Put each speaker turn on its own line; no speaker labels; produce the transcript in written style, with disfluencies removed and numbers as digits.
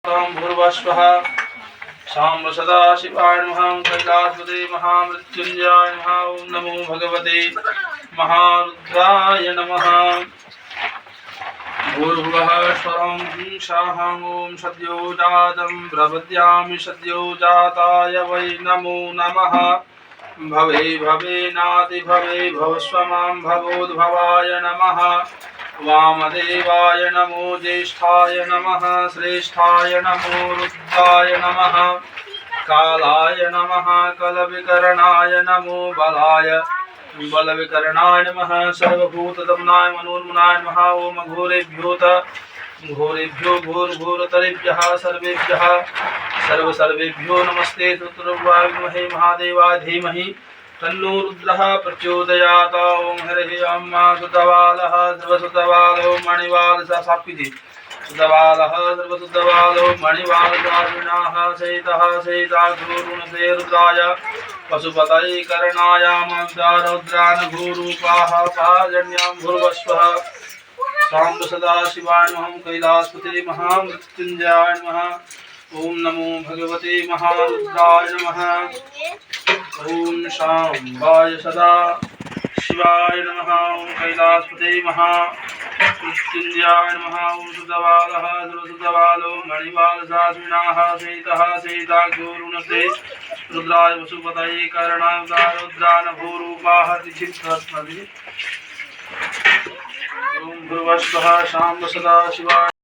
भूर्भुवस्वः शां सदा शिवाय नमः कैलासपते महामृत्युंजयाय नमः ओं नमो भगवते महारुद्राय नमः भूर्भुवः स्वरं शाहं ॐ सद्यो जातं प्रपद्यामि सद्यो जाताय वै नमो नमः भवे भवे नाति भवे भवस्व मां भवोद्भवाय नमः वामदेवाय नमो ज्येष्ठाय नमः श्रेष्ठाय नमो रुद्राय नमः कालाय नमः कलविकरणाय नमो बलाय बलविकरणाय नमः सर्वभूतदमनाय मनोन्मनाय नमः ओम घोरेभ्यो घोरघोरतरेभ्यः सर्वेभ्यः सर्वेभ्यो नमस्ते चतुर्वाय विद्महे महादेवाय धीमहि तन्नो रुद्रः प्रचोदयात् ओं हरिः अम्मा सुतबालः सर्वसुतबालो मणिवालः साप्यति सुतबालः सर्वसुतबालो मणिवालदारुणाः सहितः सहिताग्रुरुणते रुद्राय पशुपतये करणायामरुद्रान् भूरूपाः पाजन्यां भूर्भुवस्वः शां सदा शिवाय नमः कैलासपते महामृत्युंजयाय नमः ओं नमो भगवते महारुद्राय नमः ओं शांबाय सदा शिवाय नमः ओं कैलासपते महामृत्युंजयाय नमः ओं सुतबालः सर्वसुतबालो मणिवालसास्विनाः सहितः सहिताग्रुरुणते रुद्राय वसुपतये करणाय रुद्रान् भूरूपाः तिथिः ओं भूर्भुवस्वः शां सदा शिवाय